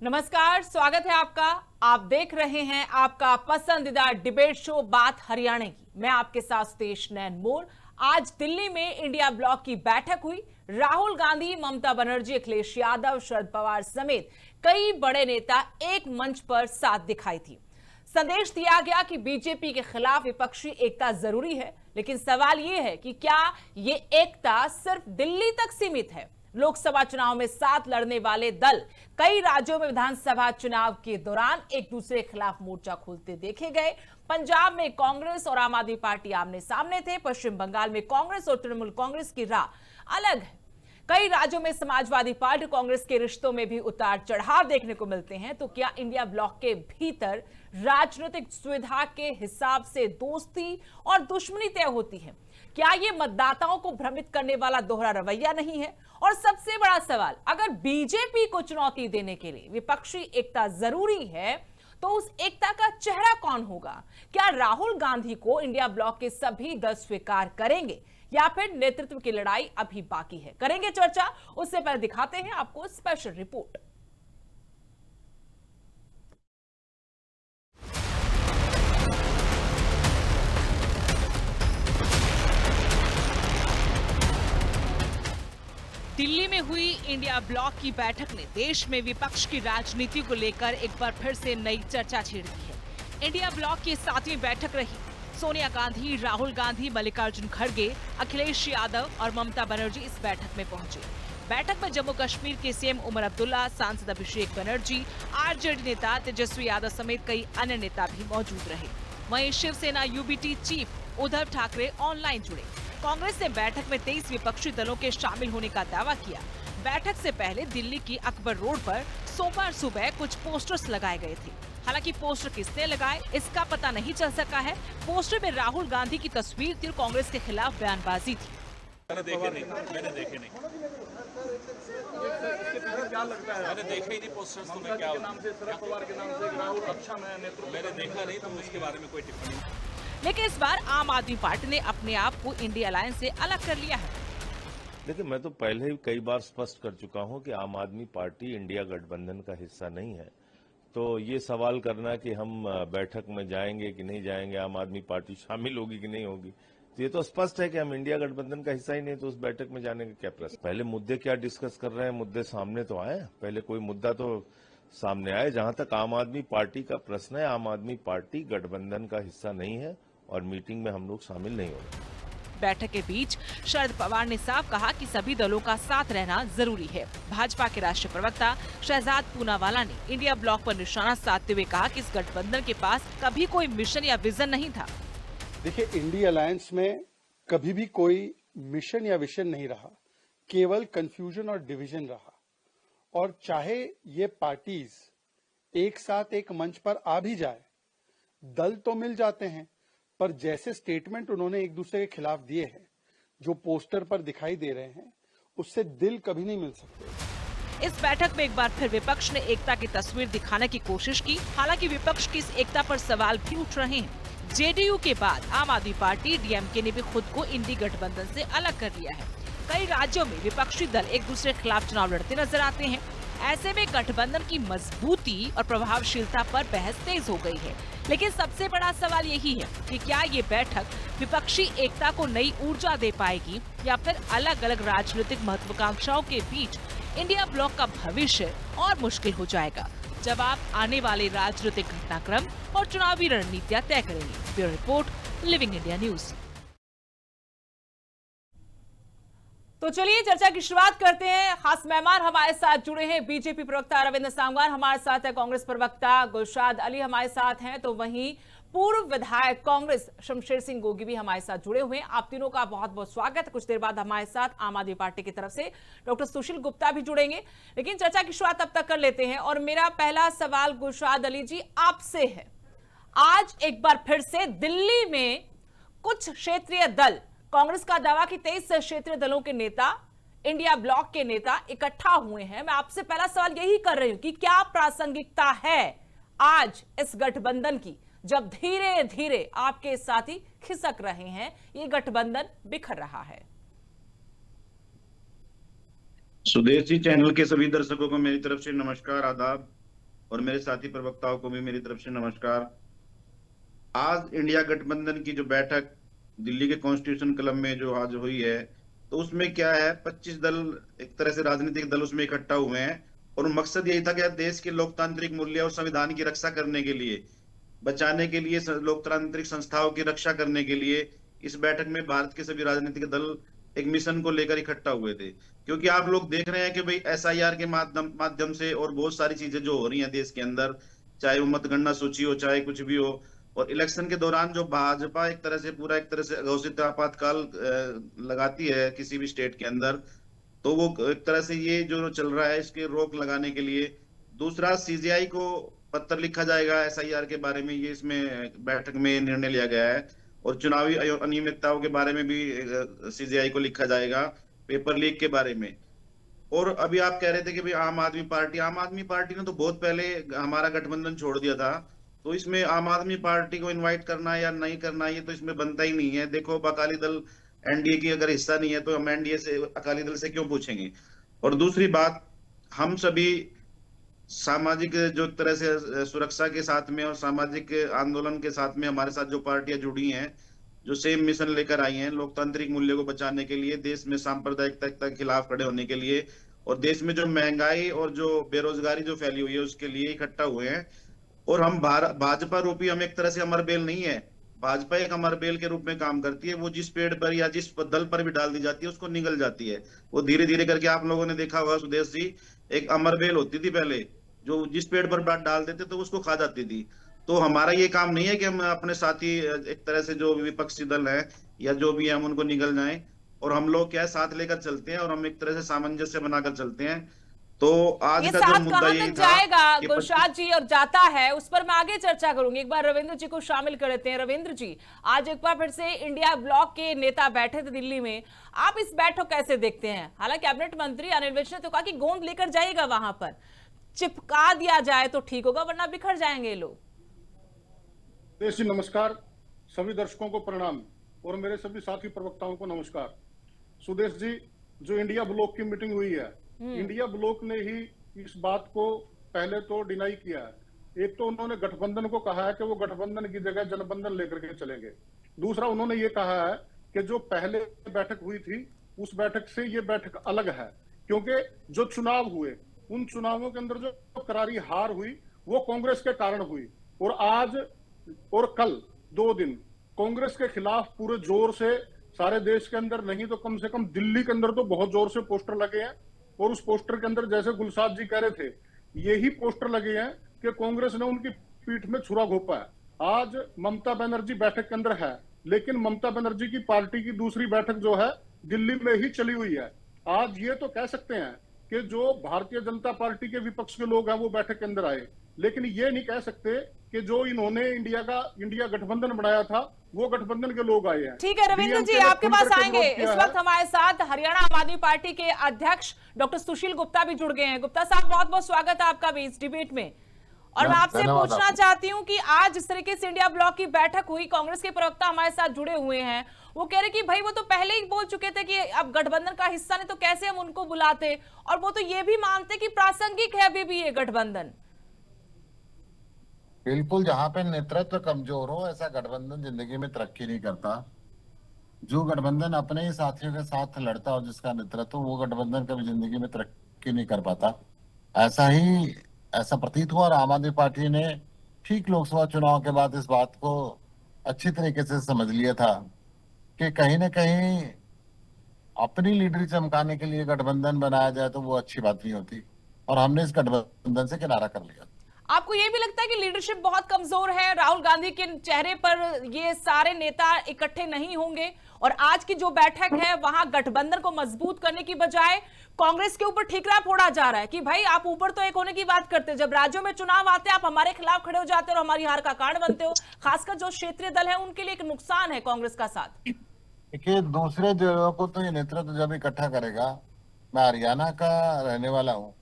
नमस्कार, स्वागत है आपका। आप देख रहे हैं आपका पसंदीदा डिबेट शो बात हरियाणा की। मैं आपके साथ सुतेश नैन मोर। आज दिल्ली में इंडिया ब्लॉक की बैठक हुई। राहुल गांधी, ममता बनर्जी, अखिलेश यादव, शरद पवार समेत कई बड़े नेता एक मंच पर साथ दिखाई थी। संदेश दिया गया कि बीजेपी के खिलाफ विपक्षी एकता जरूरी है, लेकिन सवाल यह है कि क्या ये एकता सिर्फ दिल्ली तक सीमित है। लोकसभा चुनाव में साथ लड़ने वाले दल कई राज्यों में विधानसभा चुनाव के दौरान एक दूसरे के खिलाफ मोर्चा खोलते देखे गए। पंजाब में कांग्रेस और आम आदमी पार्टी आमने सामने थे। पश्चिम बंगाल में कांग्रेस और तृणमूल कांग्रेस की राह अलग है। कई राज्यों में समाजवादी पार्टी कांग्रेस के रिश्तों में भी उतार चढ़ाव देखने को मिलते हैं। तो क्या इंडिया ब्लॉक के भीतर राजनीतिक सुविधा के हिसाब से दोस्ती और दुश्मनी तय होती है? क्या ये मतदाताओं को भ्रमित करने वाला दोहरा रवैया नहीं है? और सबसे बड़ा सवाल, अगर बीजेपी को चुनौती देने के लिए विपक्षी एकता जरूरी है, तो उस एकता का चेहरा कौन होगा? क्या राहुल गांधी को इंडिया ब्लॉक के सभी दल स्वीकार करेंगे या फिर नेतृत्व की लड़ाई अभी बाकी है? करेंगे चर्चा। उससे पहले दिखाते हैं आपको स्पेशल रिपोर्ट। दिल्ली में हुई इंडिया ब्लॉक की बैठक ने देश में विपक्ष की राजनीति को लेकर एक बार फिर से नई चर्चा छेड़ दी है। इंडिया ब्लॉक की 7वीं बैठक रही। सोनिया गांधी, राहुल गांधी, मल्लिकार्जुन खड़गे, अखिलेश यादव और ममता बनर्जी इस बैठक में पहुंचे। बैठक में जम्मू कश्मीर के सीएम उमर अब्दुल्ला, सांसद अभिषेक बनर्जी, आरजेडी नेता तेजस्वी यादव समेत कई अन्य नेता भी मौजूद रहे। वहीं Shiv Sena UBT chief Uddhav Thackeray online जुड़े। कांग्रेस ने बैठक में 23 विपक्षी दलों के शामिल होने का दावा किया। बैठक से पहले दिल्ली की अकबर रोड पर सोमवार सुबह कुछ पोस्टर्स लगाए गए थे। हालांकि पोस्टर किसने लगाए इसका पता नहीं चल सका है। पोस्टर में राहुल गांधी की तस्वीर थी और कांग्रेस के खिलाफ बयानबाजी थी। मैंने देखे नहीं। क्या लगता है? मैंने देखे ही नहीं पोस्टर्स। तो मैं क्या नाम से, शरद पवार के नाम से, राहुल अच्छा मैं नेतृत्व मैंने देखा नहीं, तो उसके बारे में कोई टिप्पणी नहीं। लेकिन इस बार आम आदमी पार्टी ने अपने आप को इंडिया अलायंस से अलग कर लिया है। देखिए, मैं तो पहले ही कई बार स्पष्ट कर चुका हूं कि आम आदमी पार्टी इंडिया गठबंधन का हिस्सा नहीं है। तो ये सवाल करना कि हम बैठक में जाएंगे कि नहीं जाएंगे, आम आदमी पार्टी शामिल होगी कि नहीं होगी, तो ये तो स्पष्ट है कि हम इंडिया गठबंधन का हिस्सा ही नहीं, तो उस बैठक में जाने का क्या प्रश्न। पहले मुद्दे क्या डिस्कस कर रहे हैं, मुद्दे सामने तो आए। पहले कोई मुद्दा तो सामने आए। जहां तक आम आदमी पार्टी का प्रश्न है, आम आदमी पार्टी गठबंधन का हिस्सा नहीं है और मीटिंग में हम लोग शामिल नहीं होंगे। बैठक के बीच शरद पवार ने साफ कहा कि सभी दलों का साथ रहना जरूरी है। भाजपा के राष्ट्रीय प्रवक्ता शहजाद पूनावाला ने इंडिया ब्लॉक पर निशाना साधते हुए कहा कि इस गठबंधन के पास कभी कोई मिशन या विजन नहीं था। देखिए, इंडिया अलायंस में कभी भी कोई मिशन या विजन नहीं रहा, केवल कंफ्यूजन और डिवीजन रहा। और चाहे ये पार्टीज एक साथ एक मंच पर आ भी जाए, दल तो मिल जाते हैं, पर जैसे स्टेटमेंट उन्होंने एक दूसरे के खिलाफ दिए हैं, जो पोस्टर पर दिखाई दे रहे हैं, उससे दिल कभी नहीं मिल सकते। इस बैठक में एक बार फिर विपक्ष ने एकता की तस्वीर दिखाने की कोशिश की। हालांकि विपक्ष की इस एकता पर सवाल भी उठ रहे हैं। जेडीयू के बाद आम आदमी पार्टी, डीएमके ने भी खुद को इंडी गठबंधन से अलग कर लिया है। कई राज्यों में विपक्षी दल एक दूसरे के खिलाफ चुनाव लड़ते नजर आते हैं। ऐसे में गठबंधन की मजबूती और प्रभावशीलता पर बहस तेज हो गई है। लेकिन सबसे बड़ा सवाल यही है कि क्या ये बैठक विपक्षी एकता को नई ऊर्जा दे पाएगी या फिर अलग अलग राजनीतिक महत्वाकांक्षाओं के बीच इंडिया ब्लॉक का भविष्य और मुश्किल हो जाएगा। जवाब आने वाले राजनीतिक घटनाक्रम और चुनावी रणनीतियां तय करेंगी। Bureau report, living India news. तो चलिए चर्चा की शुरुआत करते हैं। खास मेहमान हमारे साथ जुड़े हैं। बीजेपी प्रवक्ता रविंद्र सांगवान हमारे साथ है, कांग्रेस प्रवक्ता गुलशाद अली हमारे साथ हैं, तो वहीं पूर्व विधायक कांग्रेस शमशेर सिंह गोगी भी हमारे साथ जुड़े हुए हैं। आप तीनों का बहुत बहुत स्वागत है। कुछ देर बाद हमारे साथ आम आदमी पार्टी की तरफ से डॉक्टर सुशील गुप्ता भी जुड़ेंगे। लेकिन चर्चा की शुरुआत तब तक कर लेते हैं और मेरा पहला सवाल गुलशाद अली जी आपसे है। आज एक बार फिर से दिल्ली में कुछ क्षेत्रीय दल, कांग्रेस का दावा कि 23 क्षेत्रीय दलों के नेता, इंडिया ब्लॉक के नेता इकट्ठा हुए हैं। मैं आपसे पहला सवाल यही कर रही हूं कि क्या प्रासंगिकता है आज इस गठबंधन की, जब धीरे धीरे आपके साथी खिसक रहे हैं, ये गठबंधन बिखर रहा है। स्वदेशी चैनल के सभी दर्शकों को मेरी तरफ से नमस्कार, आदाब। और मेरे साथी प्रवक्ताओं को भी मेरी तरफ से नमस्कार। आज इंडिया गठबंधन की जो बैठक दिल्ली के कॉन्स्टिट्यूशन क्लब में जो आज हुई है, तो उसमें क्या है, 25 दल, एक तरह से राजनीतिक दल उसमें इकट्ठा हुए हैं और मकसद यही था कि देश के लोकतांत्रिक मूल्य और संविधान की रक्षा करने के लिए, बचाने के लिए, लोकतांत्रिक संस्थाओं की रक्षा करने के लिए इस बैठक में भारत के सभी राजनीतिक दल एक मिशन को लेकर इकट्ठा हुए थे। क्योंकि आप लोग देख रहे हैं कि भाई एसआईआर के माध्यम से और बहुत सारी चीजें जो हो रही हैं देश के अंदर, चाहे वो मतगणना सूची हो, चाहे कुछ भी हो, और इलेक्शन के दौरान जो भाजपा एक तरह से पूरा एक तरह से घोषित आपातकाल लगाती है किसी भी स्टेट के अंदर, तो वो एक तरह से ये जो चल रहा है इसके रोक लगाने के लिए। दूसरा, सीजीआई को पत्र लिखा जाएगा एसआईआर के बारे में, ये इसमें बैठक में निर्णय लिया गया है। और चुनावी अनियमितताओं के बारे में भी सीजीआई को लिखा जाएगा, पेपर लीक के बारे में। और अभी आप कह रहे थे कि भाई आम आदमी पार्टी ने तो बहुत पहले हमारा गठबंधन छोड़ दिया था, तो इसमें आम आदमी पार्टी को इनवाइट करना या नहीं करना ये तो इसमें बनता ही नहीं है। देखो, अकाली दल एनडीए की अगर हिस्सा नहीं है तो हम एनडीए से, अकाली दल से क्यों पूछेंगे। और दूसरी बात, हम सभी सामाजिक जो तरह से सुरक्षा के साथ में और सामाजिक आंदोलन के साथ में हमारे साथ जो पार्टियां जुड़ी हैं, जो सेम मिशन लेकर आई हैं लोकतांत्रिक मूल्य को बचाने के लिए, देश में सांप्रदायिकता के खिलाफ खड़े होने के लिए, और देश में जो महंगाई और जो बेरोजगारी जो फैली हुई है उसके लिए इकट्ठा हुए हैं। और हम भाजपा रूपी, हम एक तरह से अमर बेल नहीं है, भाजपा एक अमर बेल के रूप में काम करती है। वो जिस पेड़ पर या जिस दल पर भी डाल दी जाती है उसको निगल जाती है। वो धीरे धीरे करके, आप लोगों ने देखा होगा सुदेश जी, एक अमर बेल होती थी पहले, जो जिस पेड़ पर बात डाल देते तो उसको खा जाती थी। तो हमारा ये काम नहीं है कि हम अपने साथी एक तरह से जो विपक्षी दल है या जो भी है हम उनको निगल जाएं, और हम लोग क्या है साथ लेकर चलते हैं और हम एक तरह से सामंजस्य बनाकर चलते हैं। तो आज ये का जो साथ मुद्दा कहां यही तक था जाएगा कि गुलशाद जी, और जाता है उस पर मैं आगे चर्चा करूंगी। एक बार रविंद्र जी को शामिल कर लेते हैं। रविंद्र जी, आज एक बार फिर से इंडिया ब्लॉक के नेता बैठे थे दिल्ली में, आप इस बैठक कैसे देखते हैं? हालांकि कैबिनेट मंत्री अनिल विज ने तो कहा कि गोंद लेकर जाइएगा, वहां पर चिपका दिया जाए तो ठीक होगा, वरना बिखर जाएंगे ये लोग। जी नमस्कार, सभी दर्शकों को प्रणाम और मेरे सभी साथी प्रवक्ताओं को नमस्कार। सुदेश जी, जो इंडिया ब्लॉक की मीटिंग हुई है, इंडिया ब्लॉक ने ही इस बात को पहले तो डिनाई किया है। एक तो उन्होंने गठबंधन को कहा है कि वो गठबंधन की जगह जनबंधन लेकर के चलेंगे। दूसरा, उन्होंने ये कहा है कि जो पहले बैठक हुई थी उस बैठक से ये बैठक अलग है, क्योंकि जो चुनाव हुए उन चुनावों के अंदर जो करारी हार हुई वो कांग्रेस के कारण हुई। और आज और कल 2 दिन कांग्रेस के खिलाफ पूरे जोर से सारे देश के अंदर नहीं तो कम से कम दिल्ली के अंदर तो बहुत जोर से पोस्टर लगे हैं। और उस पोस्टर के अंदर, जैसे गुलशाद जी कह रहे थे, यही पोस्टर लगे हैं कि कांग्रेस ने उनकी पीठ में छुरा घोंपा है। आज ममता बनर्जी बैठक के अंदर है, लेकिन ममता बनर्जी की पार्टी की दूसरी बैठक जो है दिल्ली में ही चली हुई है। आज ये तो कह सकते हैं कि जो भारतीय जनता पार्टी के विपक्ष के लोग हैं वो बैठक के अंदर आए, लेकिन ये नहीं कह सकते कि जो इन्होंने इंडिया गठबंधन बनाया था वो गठबंधन के लोग आए हैं। ठीक है रविंद्र जी, आपके पास आएंगे। इस वक्त हमारे साथ हरियाणा आम आदमी पार्टी के अध्यक्ष डॉक्टर सुशील गुप्ता भी जुड़ गए हैं। गुप्ता साहब, बहुत बहुत स्वागत है आपका भी इस डिबेट में। और मैं आपसे पूछना चाहती हूं कि आज जिस तरीके से इंडिया ब्लॉक की बैठक हुई, कांग्रेस के प्रवक्ता हमारे साथ जुड़े हुए हैं, वो कह रहे कि भाई वो तो पहले ही बोल चुके थे कि अब गठबंधन का हिस्सा नहीं तो कैसे हम उनको बुलाते, और वो तो ये भी मानते कि प्रासंगिक है अभी भी ये गठबंधन। बिल्कुल, जहां पे नेतृत्व कमजोर हो ऐसा गठबंधन जिंदगी में तरक्की नहीं करता। जो गठबंधन अपने ही साथियों के साथ लड़ता हो, जिसका नेतृत्व, वो गठबंधन कभी जिंदगी में तरक्की नहीं कर पाता। ऐसा प्रतीत हुआ और आम आदमी पार्टी ने ठीक लोकसभा चुनाव के बाद इस बात को अच्छी तरीके से समझ लिया था कि कहीं ना कहीं अपनी लीडरी चमकाने के लिए गठबंधन बनाया जाए तो वो अच्छी बात नहीं होती, और हमने इस गठबंधन से किनारा कर लिया। आपको ये भी लगता है कि लीडरशिप बहुत कमजोर है, राहुल गांधी के चेहरे पर ये सारे नेता इकट्ठे नहीं होंगे, और आज की जो बैठक है वहां गठबंधन को मजबूत करने की बजाय कांग्रेस के ऊपर ठीकरा फोड़ा जा रहा है कि भाई आप ऊपर तो एक होने की बात करते, जब राज्यों में चुनाव आते हैं आप हमारे खिलाफ खड़े हो जाते हो और हमारी हार का कारण बनते हो। खासकर जो क्षेत्रीय दल है उनके लिए एक नुकसान है कांग्रेस का साथ। देखिए, दूसरे दलों को तो ये नेतृत्व जब इकट्ठा करेगा, मैं हरियाणा का रहने वाला हूँ,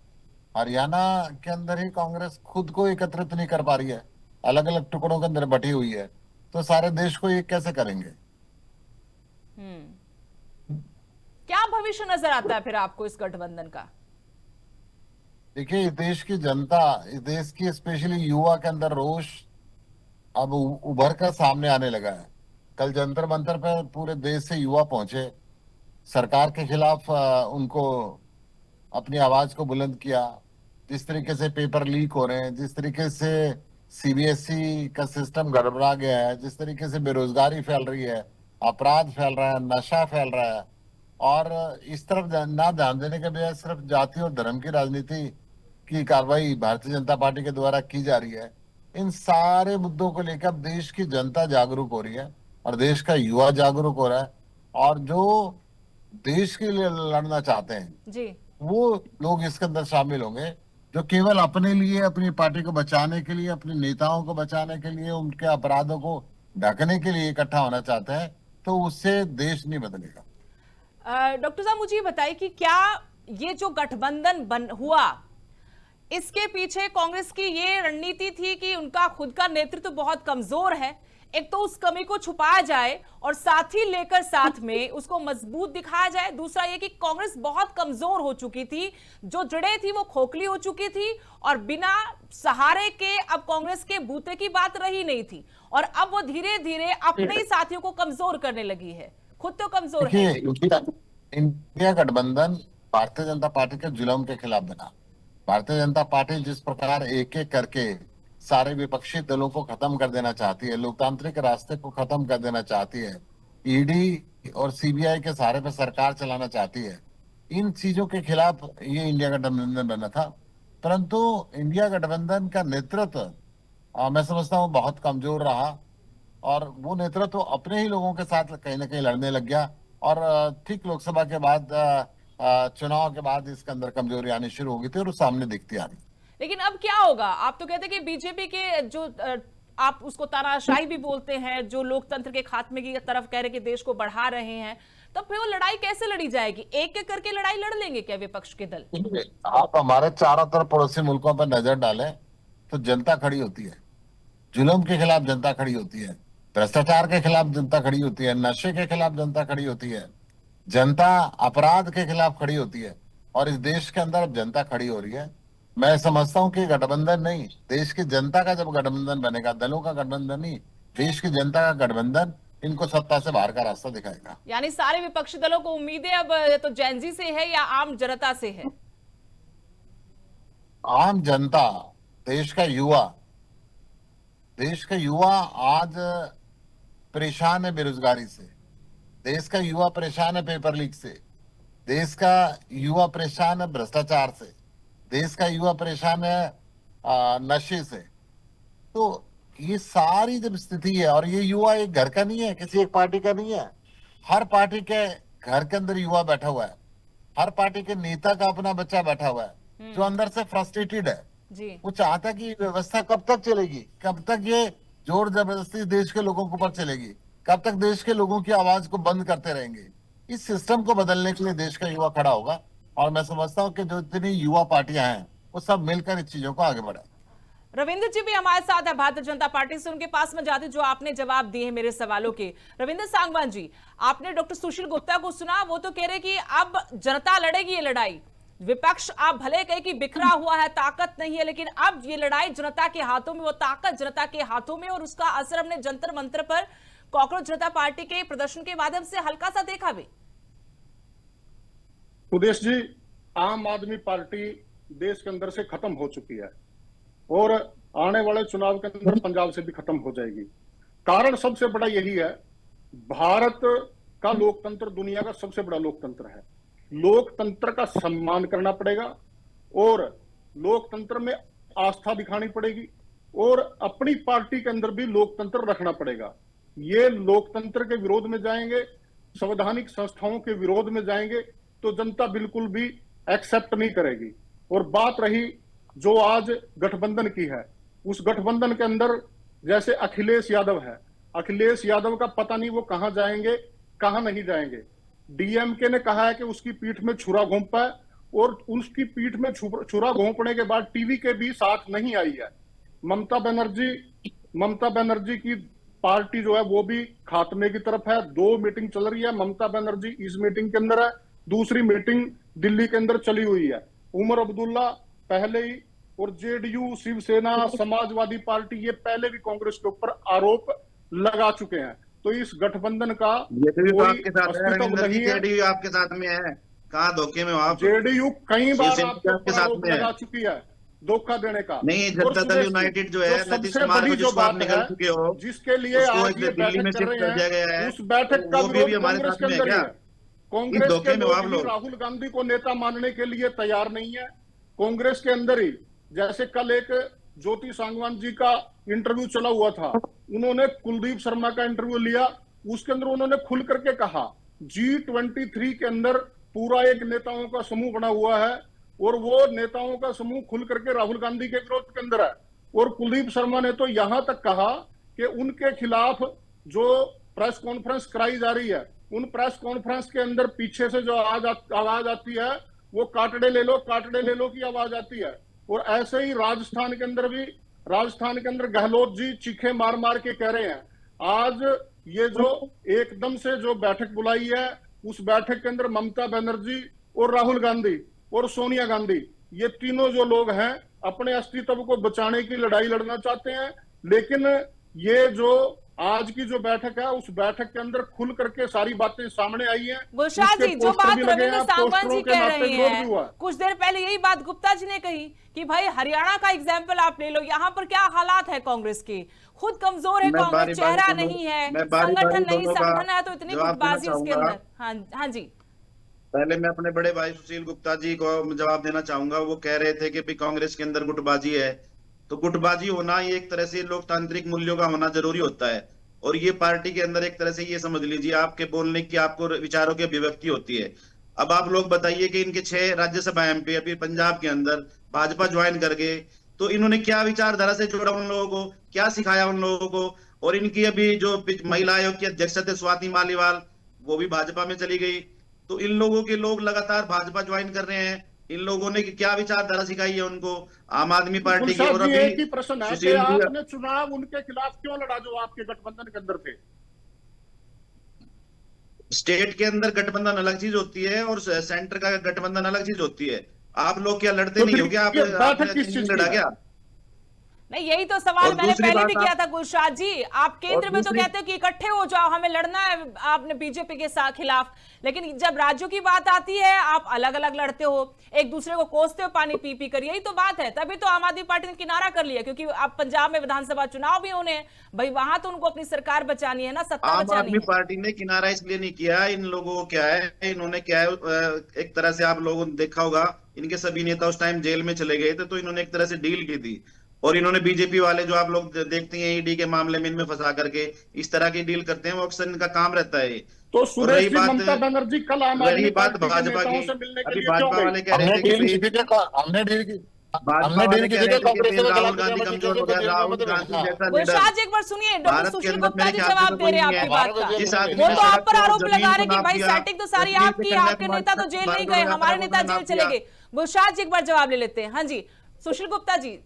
हरियाणा के अंदर ही कांग्रेस खुद को एकत्रित नहीं कर पा रही है, अलग अलग टुकड़ों के अंदर बटी हुई है, तो सारे देश को ये कैसे करेंगे? क्या भविष्य नजर आता है फिर आपको इस गठबंधन का? देखिए, इस देश की जनता, इस देश की स्पेशली युवा के अंदर रोष अब उभर कर सामने आने लगा है। कल जंतर मंतर पर पूरे देश से युवा पहुंचे, सरकार के खिलाफ उनको अपनी आवाज को बुलंद किया। जिस तरीके से पेपर लीक हो रहे हैं, जिस तरीके से सीबीएसई का सिस्टम गड़बड़ा गया है, जिस तरीके से बेरोजगारी फैल रही है, अपराध फैल रहा है, नशा फैल रहा है, और इस तरफ ना ध्यान देने के बजाय सिर्फ जाति और धर्म की राजनीति की कार्रवाई भारतीय जनता पार्टी के द्वारा की जा रही है। इन सारे मुद्दों को लेकर देश की जनता जागरूक हो रही है और देश का युवा जागरूक हो रहा है, और जो देश के लिए लड़ना चाहते हैं जी। वो लोग इसके अंदर शामिल होंगे, जो केवल अपने लिए, अपनी पार्टी को बचाने के लिए, अपने नेताओं को बचाने के लिए, उनके अपराधों को ढकने के लिए इकट्ठा होना चाहते हैं, तो उससे देश नहीं बदलेगा। डॉक्टर साहब, मुझे बताइए कि क्या ये जो गठबंधन हुआ, इसके पीछे कांग्रेस की ये रणनीति थी कि उनका खुद का नेतृत्व बहुत कमजोर है, एक तो उस कमी को छुपाया जाए और साथ ही लेकर साथ में उसको मजबूत दिखाया जाए, दूसरा ये कि कांग्रेस बहुत कमजोर हो चुकी थी, जो जड़ें थी वो खोखली हो चुकी थी और बिना सहारे के अब कांग्रेस के बूते की बात रही नहीं थी, और अब वो धीरे धीरे अपने ही साथियों को कमजोर करने लगी है, खुद तो कमजोर है। इंडिया गठबंधन भारतीय जनता पार्टी के जुल्म के खिलाफ बना। भारतीय जनता पार्टी जिस प्रकार एक एक करके सारे विपक्षी दलों को खत्म कर देना चाहती है, लोकतांत्रिक रास्ते को खत्म कर देना चाहती है, ईडी और सीबीआई के सहारे पे सरकार चलाना चाहती है, इन चीजों के खिलाफ ये इंडिया गठबंधन बना था। परंतु इंडिया गठबंधन का नेतृत्व मैं समझता हूँ बहुत कमजोर रहा, और वो नेतृत्व अपने ही लोगों के साथ कहीं ना कहीं लड़ने लग गया, और ठीक लोकसभा के बाद चुनाव के बाद इसके अंदर कमजोरी आनी शुरू हो गई थी और वो सामने दिखती आ रही। लेकिन अब क्या होगा? आप तो कहते हैं कि बीजेपी के जो आप उसको तानाशाही भी बोलते हैं, जो लोकतंत्र के खात्मे की तरफ कह रहे कि देश को बढ़ा रहे हैं, तो फिर वो लड़ाई कैसे लड़ी जाएगी? एक एक करके लड़ाई लड़ लेंगे क्या विपक्ष के दल? आप हमारे चारों तरफ पड़ोसी मुल्कों पर नजर डालें तो जनता खड़ी होती है, जुल्म के खिलाफ जनता खड़ी होती है, भ्रष्टाचार के खिलाफ जनता खड़ी होती है, नशे के खिलाफ जनता खड़ी होती है, जनता अपराध के खिलाफ खड़ी होती है, और इस देश के अंदर अब जनता खड़ी हो रही है। मैं समझता हूं कि गठबंधन नहीं, देश की जनता का जब गठबंधन बनेगा, दलों का गठबंधन नहीं, देश की जनता का गठबंधन इनको सत्ता से बाहर का रास्ता दिखाएगा। यानी सारे विपक्षी दलों को उम्मीदें अब तो जेनजी से है या आम जनता से है? आम जनता, देश का युवा आज परेशान है बेरोजगारी से, देश का युवा परेशान है पेपर लीक से, देश का युवा परेशान है भ्रष्टाचार से, देश का युवा परेशान है नशे से। तो ये सारी जब स्थिति है, और ये युवा एक घर का नहीं है, किसी एक पार्टी का नहीं है, हर पार्टी के घर के अंदर युवा बैठा हुआ है, हर पार्टी के नेता का अपना बच्चा बैठा हुआ है जो अंदर से फ्रस्ट्रेटेड है जी। वो चाहता कि व्यवस्था कब तक चलेगी, कब तक ये जोर जबरदस्ती देश के लोगों के ऊपर चलेगी, कब तक देश के लोगों की आवाज को बंद करते रहेंगे। इस सिस्टम को बदलने के लिए देश का युवा खड़ा होगा, और मैं समझता हूँ कि जो इतनी युवा पार्टियां हैं वो सब मिलकर इस चीजों को आगे बढ़ाएं। रविंद्र जी भी हमारे साथ है भारतीय जनता पार्टी से, उनके पास में जाते जो आपने जवाब दिए हैं मेरे सवालों के। रविंद्र सांगवान जी, आपने डॉक्टर सुशील गुप्ता को सुना, वो तो कह रहे कि अब जनता लड़ेगी ये लड़ाई, विपक्ष आप भले कहे कि बिखरा हुआ है, ताकत नहीं है, लेकिन अब ये लड़ाई जनता के हाथों में, वो ताकत जनता के हाथों में, और उसका असर हमने जंतर मंतर पर कॉकरोच जनता पार्टी के प्रदर्शन के माध्यम से हल्का सा देखा भी। सुदेश जी, आम आदमी पार्टी देश के अंदर से खत्म हो चुकी है और आने वाले चुनाव के अंदर पंजाब से भी खत्म हो जाएगी। कारण सबसे बड़ा यही है, भारत का लोकतंत्र दुनिया का सबसे बड़ा लोकतंत्र है। लोकतंत्र का सम्मान करना पड़ेगा और लोकतंत्र में आस्था दिखानी पड़ेगी, और अपनी पार्टी के अंदर भी लोकतंत्र रखना पड़ेगा। ये लोकतंत्र के विरोध में जाएंगे, संवैधानिक संस्थाओं के विरोध में जाएंगे तो जनता बिल्कुल भी एक्सेप्ट नहीं करेगी। और बात रही जो आज गठबंधन की है, उस गठबंधन के अंदर जैसे अखिलेश यादव है, अखिलेश यादव का पता नहीं वो कहां जाएंगे कहां नहीं जाएंगे। डीएमके ने कहा है कि उसकी पीठ में छुरा घोंपा है, और उसकी पीठ में छुरा घोंपने के बाद टीवी के भी साथ नहीं आई है। ममता बनर्जी की पार्टी जो है वो भी खात्मे की तरफ है। 2 मीटिंग चल रही है, ममता बनर्जी इस मीटिंग के अंदर है, दूसरी मीटिंग दिल्ली के अंदर चली हुई है। उमर अब्दुल्ला पहले ही, और जेडीयू, शिवसेना, समाजवादी पार्टी ये पहले भी कांग्रेस के ऊपर आरोप लगा चुके हैं। तो इस गठबंधन का जेडीयू तो कोई आपके साथ है, अस्तित्व रविंदर जी, नहीं है। जेडीयू आपके साथ में है, कहाँ धोखे में हो आप? जेडीयू कई बार शिवसेना आपके आपके ऊपर साथ आरोप में है। लगा चुकी है धोखा देने का। नहीं, और जनता दल सुदेश जी, यूनाइटेड जो जो है, नीतीश सबसे कुमार बड़ी को जो जिसको आप बात निकल है, चुके हो, जिसके लिए उसको आज ये दिल्ली में बैठक कर शिफ्ट रहे कर दिया गया हैं, है, उस बैठक का वो भी विरोध हमारे कांग्रेस साथ के में है अंदर ही क्या? है। कांग्रेस धोखे के में हो आप लोग ही लोग। राहुल गांधी को नेता मानने के लिए तैयार नहीं है। कांग्रेस के अंदर ही, जैसे कल एक ज्योति सांगवान जी का इंटरव्यू चला हुआ था, उन्होंने कुलदीप शर्मा का इंटरव्यू लिया, उसके अंदर उन्होंने खुल करके कहा G23 के अंदर पूरा एक नेताओं का समूह बना हुआ है, और वो नेताओं का समूह खुल करके राहुल गांधी के विरोध के अंदर है। और कुलदीप शर्मा ने तो यहां तक कहा कि उनके खिलाफ जो प्रेस कॉन्फ्रेंस कराई जा रही है, उन प्रेस कॉन्फ्रेंस के अंदर पीछे से जो आवाज आती है, वो काटड़े ले लो की आवाज आती है। और ऐसे ही राजस्थान के अंदर गहलोत जी चीखे मार मार के कह रहे हैं। आज ये जो एकदम से जो बैठक बुलाई है, उस बैठक के अंदर ममता बनर्जी और राहुल गांधी और सोनिया गांधी, ये तीनों जो लोग हैं, अपने अस्तित्व को बचाने की लड़ाई लड़ना चाहते हैं। लेकिन ये जो आज की जो बैठक है, उस बैठक के अंदर खुल करके सारी बातें सामने आई हैं। गुलशाह उसके जी, जो पोस्टर बात भी लगे रविंद्र हैं, सांगवान पोस्टरों जी के कह नाते रही विरोध भी हैं, हुआ है। कुछ देर पहले यही बात गुप्ता जी ने कही कि भाई हरियाणा का एग्जाम्पल आप ले लो, यहाँ पर क्या हालात है कांग्रेस के, खुद कमजोर है मैं कांग्रेस, बारी-बारी चेहरा दोनों- नहीं है, मैं बारी-बारी संगठन नहीं, दोनों का संगठन है तो इतनी जवाब देना गुटबाजी उसके चाहूंगा। अंदर। हाँ जी, पहले मैं अपने बड़े भाई सुशील गुप्ता जी को जवाब देना चाहूंगा। वो कह रहे थे कि भाई कांग्रेस के अंदर गुटबाजी है, तो गुटबाजी होना ये एक तरह से लोकतांत्रिक मूल्यों का होना जरूरी होता है। और ये पार्टी के अंदर एक तरह से ये समझ लीजिए, आपके बोलने की, आपको विचारों की अभिव्यक्ति होती है। अब आप लोग बताइए कि इनके 6 राज्यसभा एमपी अभी पंजाब के अंदर भाजपा ज्वाइन कर गए, तो इन्होंने क्या विचारधारा से जोड़ा उन लोगों को, क्या सिखाया उन लोगों को? और इनकी अभी जो महिला आयोग की अध्यक्ष थे स्वाति मालीवाल, वो भी भाजपा में चली गई। तो इन लोगों के लोग लगातार भाजपा ज्वाइन कर रहे हैं। इन लोगों ने क्या विचारधारा सिखाई है उनको, आम आदमी पार्टी की? गुलशाह और जी, अभी एक ही प्रश्न है कि सुशील जी, आपने चुनाव उनके खिलाफ क्यों लड़ा जो आपके गठबंधन के अंदर थे? स्टेट के अंदर गठबंधन अलग चीज होती है और सेंटर का गठबंधन अलग चीज होती है। आप लोग क्या लड़ते तो नहीं फिर हो क्या? ये बैठक आपने किस चीज लड़ा की है? क्या? नहीं यही तो सवाल और मैंने दूसरी पहले बात भी किया था गुलशाह जी। आप केंद्र में तो दूसरी- कहते हो कि इकट्ठे हो जाओ, हमें लड़ना है आपने बीजेपी के खिलाफ, लेकिन जब राज्यों की बात आती है आप अलग अलग लड़ते हो, एक दूसरे को कोसते हो पानी पी पी कर। यही तो बात है, तभी तो आम आदमी पार्टी ने किनारा कर लिया, क्योंकि अब पंजाब में विधानसभा चुनाव भी होने हैं भाई, वहां तो उनको अपनी सरकार बचानी है ना, सत्ता आम बचानी आदमी है। पार्टी ने किनारा इसलिए नहीं किया। इन लोगों को क्या है, इन्होंने क्या है, एक तरह से आप लोगों ने देखा होगा, इनके सभी नेता उस टाइम जेल में चले गए थे, तो इन्होंने एक तरह से डील की थी। और इन्होंने बीजेपी वाले जो आप लोग देखते हैं ईडी के मामले में इनमें फंसा करके इस तरह की डील करते हैं, वो अक्सर इनका काम रहता है। तो और सुरेश रही जी, बात ममता बनर्जी कल आम रही आदमी बात पार्टी के भाजपा नेताओं की, से मिलने के अभी लिए क्यों भाजपा वाले गई? कह रहे हमने थे कि डील भाई- की थी, हमने डील की, भाजपा हमने वाले डील की कह थी रहे कि थे कि कांग्रेस के राहुल खिलाफ गांधी कमजोर हो गया, राहुल गांधी जैसा गुलशाह लीडर जी एक बार सुनिए, डॉक्टर भारत के सुशील अंदर गुप्ता मेरे जी ख्याल से जवाब तो दे कोई रहे हैं नहीं है। आपकी बात का। जिस आदमी वो ने तो आप सड़क पर को, आरोप जमीन लगा को रहे कि नाप भाई दिया, सेटिंग तो सारी कश्मीर आपकी से है, आपके नेता तो जेल नहीं गए, हमारे नेता जेल चले गए। गुलशाह जी एक बार जवाब ले लेते हैं। हाँ जी सुशील गुप्ता जी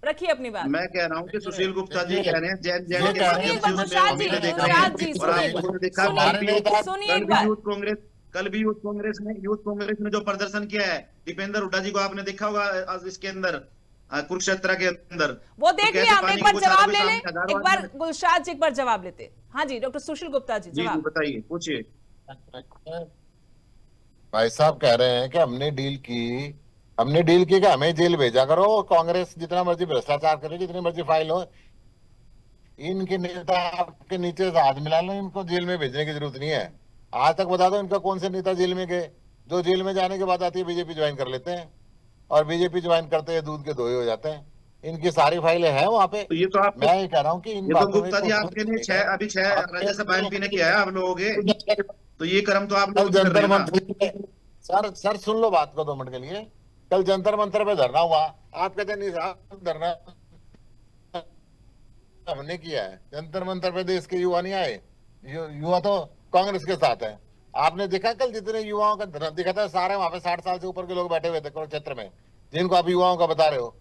रखिए अपनी बात। मैं कह रहा हूँ कि सुशील गुप्ता जी कह रहे हैं जैन ये के कह रहे हैं माध्यम से गुलशाह उसमें जी, हमें देख रहे गुलशाह हैं। जी, और सुनिए, आपको देखा हमारे नेता- सुनिए एक बार। कल भी यूथ कांग्रेस ने जो प्रदर्शन किया है, दीपेंद्र हुड्डा जी को आपने देखा होगा आज इसके अंदर कुरुक्षेत्र के अंदर, वो तो देख कैसे लिया हमने, पानी एक की बार बौछारों जवाब के ले ले, सामने हजारों एक बार आदमी- गुलशाह जी एक बार जवाब लेते। हाँ जी डॉक्टर सुशील गुप्ता जी जी जवाब। बताइए, पूछिए। भाई साहब कह रहे हैं कि हमने डील की कि हमें जेल भेजा करो, कांग्रेस जितना मर्जी भ्रष्टाचार करे, जितनी मर्जी फाइल हो, इनके नेता आपके नीचे से हाथ मिला लो, इनको जेल में भेजने की जरूरत नहीं है। आज तक बता दो इनका कौन से नेता जेल में गए? जो जेल में जाने के बाद आती है बीजेपी ज्वाइन कर लेते हैं, और बीजेपी ज्वाइन करते हैं दूध के धोए हो जाते हैं। इनकी सारी फाइलें हैं वहां पे। तो ये तो आप, मैं ये कह रहा हूँ कि इन ये तो बातों में गुप्ता जी आपके ने अभी 6 राज्यसभा एमपी ने किया है आप लोगों के, तो ये कर्म तो आप कल लोग कर रहे जंतर हैं ना। मंतर सर सुन लो बात को 2 मिनट के लिए। कल जंतर मंतर पे धरना हुआ, आप कहते नहीं साहब धरना हमने किया है। जंतर मंतर पे देश के युवा नहीं आए, युवा तो कांग्रेस के साथ है। आपने देखा कल जितने युवाओं का धरना दिखा था, सारे वहां पे 60 साल से ऊपर के लोग बैठे हुए थे कुरुक्षेत्र में, जिनको आप युवाओं का बता रहे हो।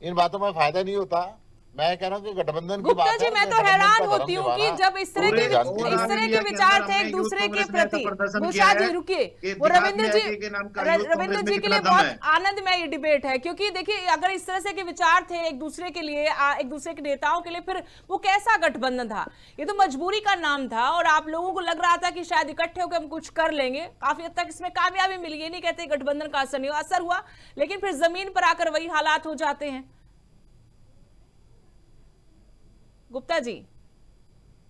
इन बातों में फायदा नहीं होता, मैं कह रहा हूँ कि गठबंधन की गुप्ता बात जी, है, मैं तो गठबंधन हैरान का धर्म होती हूँ कि निभाना जब इस तरह पूरे के इंडिया के विचार अंदर थे हमने एक यूथ दूसरे के कांग्रेस ने ऐसा प्रति। प्रदर्शन गुलशाह किया जी है रुकिए, कि वो दिखा रविंद्र दिया जी, कि नाम का यूथ रविंद्र कांग्रेस में जी के कितना लिए दम बहुत है। आनंदमय ये डिबेट है, क्योंकि देखिए अगर इस तरह से के विचार थे एक दूसरे के लिए, एक दूसरे के नेताओं के लिए, फिर वो कैसा गठबंधन था? ये तो मजबूरी का नाम था और आप लोगों को लग रहा था कि शायद इकट्ठे होकर हम कुछ कर लेंगे। काफी हद तक इसमें कामयाबी मिली, ये नहीं कहते गठबंधन का असर नहीं हुआ, असर हुआ, लेकिन फिर जमीन पर आकर वही हालात हो जाते हैं। गुप्ता जी,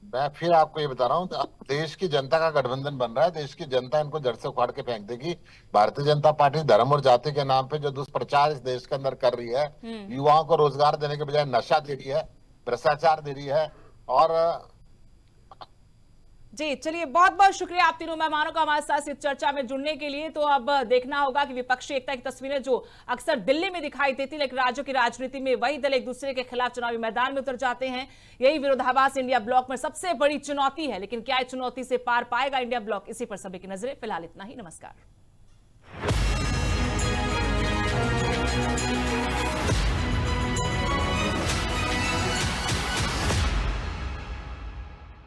मैं फिर आपको ये बता रहा हूँ, देश की जनता का गठबंधन बन रहा है, देश की जनता इनको जड़ से उखाड़ के फेंक देगी। भारतीय जनता पार्टी धर्म और जाति के नाम पे जो दुष्प्रचार इस देश के अंदर कर रही है, युवाओं को रोजगार देने के बजाय नशा दे रही है, भ्रष्टाचार दे रही है। और जी चलिए, बहुत बहुत शुक्रिया आप तीनों मेहमानों का हमारे साथ इस चर्चा में जुड़ने के लिए। तो अब देखना होगा कि विपक्षी एकता की तस्वीरें जो अक्सर दिल्ली में दिखाई देती, लेकिन राज्यों की राजनीति में वही दल एक दूसरे के खिलाफ चुनावी मैदान में उतर जाते हैं। यही विरोधाभास इंडिया ब्लॉक में सबसे बड़ी चुनौती है, लेकिन क्या चुनौती से पार पाएगा इंडिया ब्लॉक, इसी पर सभी की नजरें। फिलहाल इतना ही, नमस्कार।